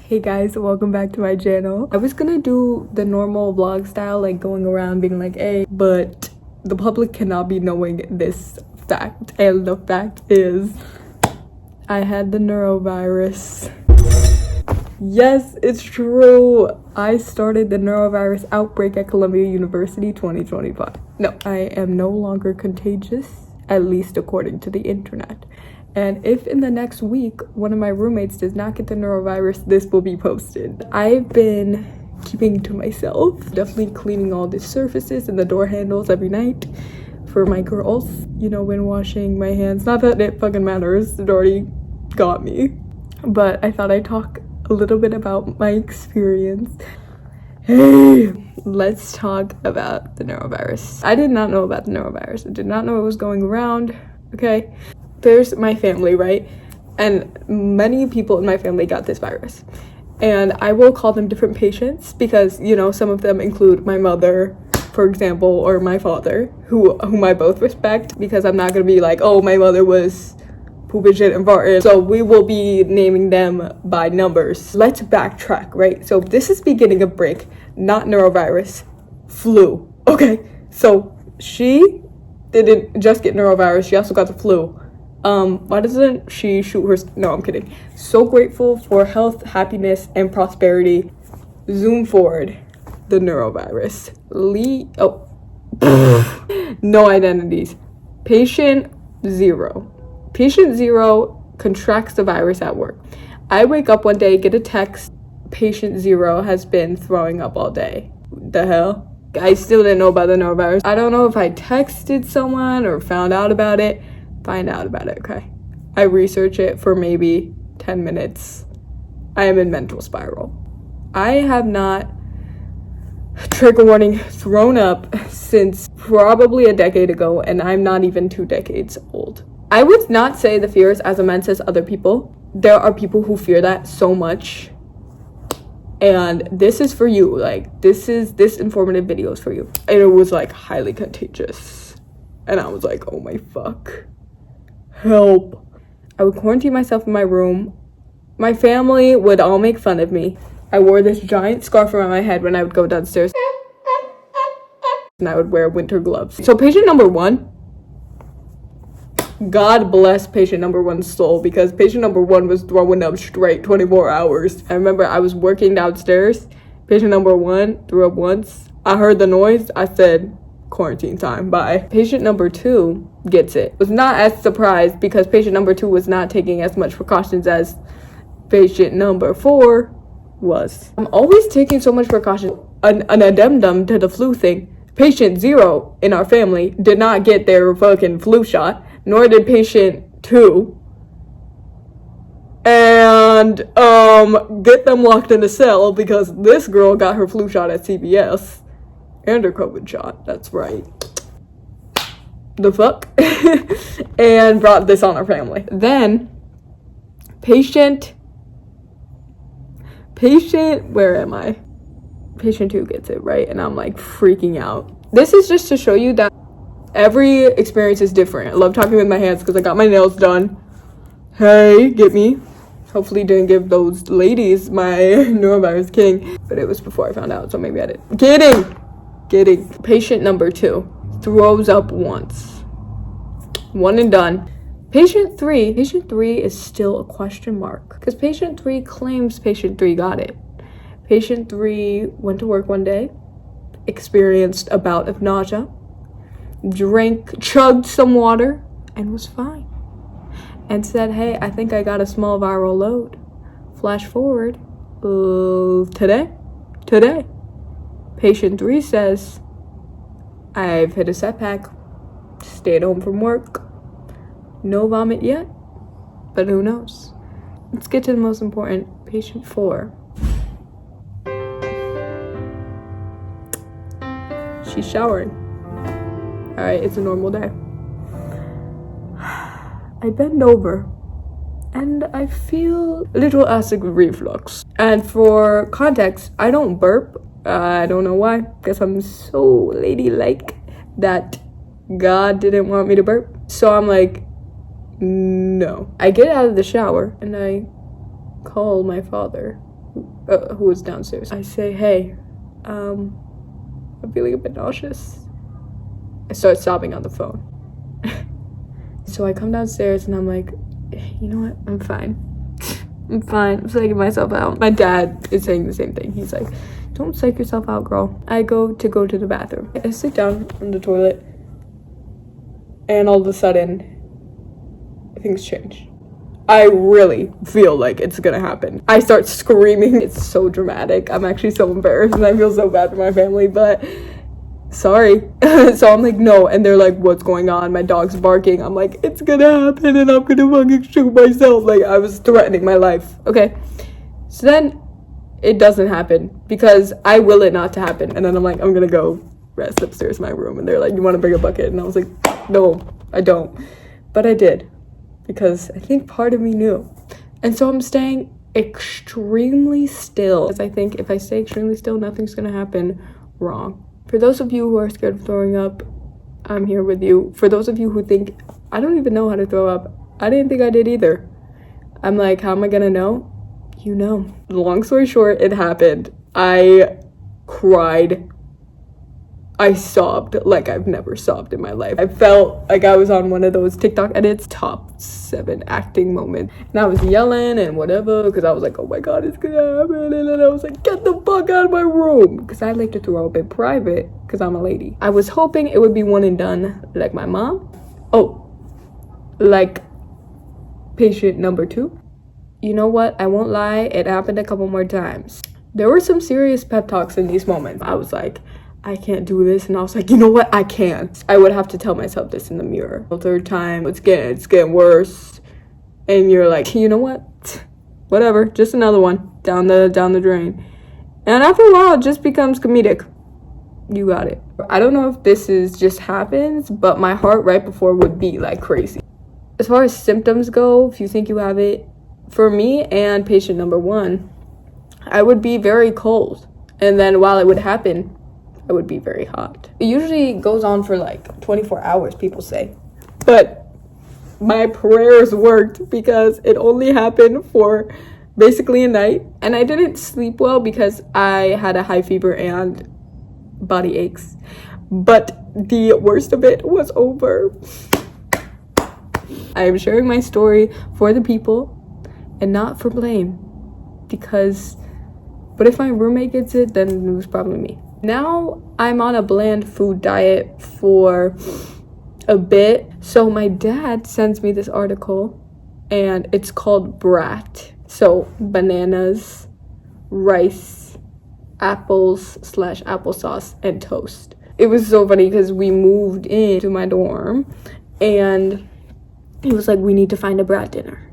Hey guys, welcome back to my channel. I was gonna do the normal vlog style, like going around being like, hey, but the public cannot be knowing this fact. And the fact is, I had the norovirus. Yes, it's true. I started the norovirus outbreak at Columbia University 2025. No, I am no longer contagious, at least according to the internet. And if in the next week, one of my roommates does not get the norovirus, this will be posted. I've been keeping to myself, definitely cleaning all the surfaces and the door handles every night for my girls. You know, when washing my hands, not that it fucking matters, it already got me. But I thought I'd talk a little bit about my experience. Hey, let's talk about the norovirus. I did not know about the norovirus. I did not know it was going around, okay? There's my family, right? And many people in my family got this virus. And I will call them different patients because, you know, some of them include my mother, for example, or my father, whom I both respect, because I'm not gonna be like, oh, my mother was pooping shit and farting. So we will be naming them by numbers. Let's backtrack, right? So this is beginning of break, not norovirus, flu. Okay, so she didn't just get norovirus, she also got the flu. Why doesn't she shoot her? No, I'm kidding. So grateful for health, happiness, and prosperity. Zoom forward. The norovirus. No identities. Patient 0. Patient 0 contracts the virus at work. I wake up one day, get a text. Patient 0 has been throwing up all day. The hell? I still didn't know about the norovirus. I don't know if I texted someone or found out about it. Find out about it, okay? I research it for maybe 10 minutes. I am in mental spiral. I have not, trigger warning, thrown up since probably a decade ago, and I'm not even 2 decades old. I would not say the fear is as immense as other people. There are people who fear that so much. And this is for you. Like, this informative video is for you. And it was like highly contagious. And I was like, oh my fuck. Help. I would quarantine myself in my room. My family would all make fun of me. I wore this giant scarf around my head when I would go downstairs. And I would wear winter gloves. So patient number 1, God bless patient number 1's soul, because patient number 1 was throwing up straight 24 hours. I remember I was working downstairs. Patient number 1 threw up once. I heard the noise. I said, quarantine time, bye. Patient number 2 gets it. Was not as surprised because patient number 2 was not taking as much precautions as patient number 4 was. I'm always taking so much precaution. An addendum to the flu thing. Patient 0 in our family did not get their fucking flu shot, nor did patient 2. And get them locked in a cell because this girl got her flu shot at CVS. And her COVID shot, that's right. The fuck? And brought this on our family. Then, patient, where am I? Patient 2 gets it, right? And I'm like freaking out. This is just to show you that every experience is different. I love talking with my hands because I got my nails done. Hey, get me. Hopefully didn't give those ladies my norovirus king. But it was before I found out, so maybe I did. Kidding. Patient number 2 throws up once. 1 and done. Patient 3 is still a question mark because patient 3 claims patient 3 got it. Patient 3 went to work one day, experienced a bout of nausea, chugged some water, and was fine. And said, hey, I think I got a small viral load. Flash forward, today. Patient 3 says, I've hit a setback, stayed home from work, no vomit yet, but who knows. Let's get to the most important, patient 4. She's showering. All right, it's a normal day. I bend over and I feel a little acid reflux. And for context, I don't burp. I don't know why. Guess I'm so ladylike that God didn't want me to burp. So I'm like, no. I get out of the shower and I call my father, who was downstairs. I say, hey, I'm feeling a bit nauseous. I start sobbing on the phone. So I come downstairs and I'm like, you know what? I'm fine. I'm fine. I'm psyching myself out. My dad is saying the same thing. He's like, don't psych yourself out, girl. I go to the bathroom. I sit down on the toilet and all of a sudden things change. I really feel like it's gonna happen. I start screaming. It's so dramatic. I'm actually so embarrassed and I feel so bad for my family, but sorry. So I'm like, no, and they're like, what's going on? My dog's barking. I'm like, it's gonna happen and I'm gonna fucking shoot myself. Like, I was threatening my life. Okay, so then it doesn't happen because I will it not to happen. And then I'm like, I'm gonna go rest upstairs in my room, and they're like, you want to bring a bucket? And I was like, no, I don't. But I did, because I think part of me knew. And so I'm staying extremely still, because I think if I stay extremely still, nothing's gonna happen wrong. For those of you who are scared of throwing up, I'm here with you. For those of you who think, I don't even know how to throw up, I didn't think I did either. I'm like, how am I gonna know? You know. Long story short, it happened. I cried. I sobbed like I've never sobbed in my life. I felt like I was on one of those TikTok edits, top 7 acting moments. And I was yelling and whatever, because I was like, oh my God, it's gonna happen. And then I was like, get the fuck out of my room. Because I like to throw up in private, because I'm a lady. I was hoping it would be one and done, like my mom. Oh, like patient number 2. You know what? I won't lie, it happened a couple more times. There were some serious pep talks in these moments. I was like, I can't do this, and I was like, you know what? I can. I would have to tell myself this in the mirror. The 3rd time, it's getting worse, and you're like, you know what? Whatever, just another one down the drain. And after a while, it just becomes comedic. You got it. I don't know if this is just happens, but my heart right before would beat like crazy. As far as symptoms go, if you think you have it, for me and patient number 1, I would be very cold, and then while it would happen, I would be very hot. It usually goes on for like 24 hours, people say. But my prayers worked, because it only happened for basically a night. And I didn't sleep well because I had a high fever and body aches. But the worst of it was over. I am sharing my story for the people and not for blame. But if my roommate gets it, then it was probably me. Now I'm on a bland food diet for a bit. So my dad sends me this article, and it's called BRAT. So bananas, rice, apples / applesauce, and toast. It was so funny because we moved into my dorm, and he was like, we need to find a BRAT dinner.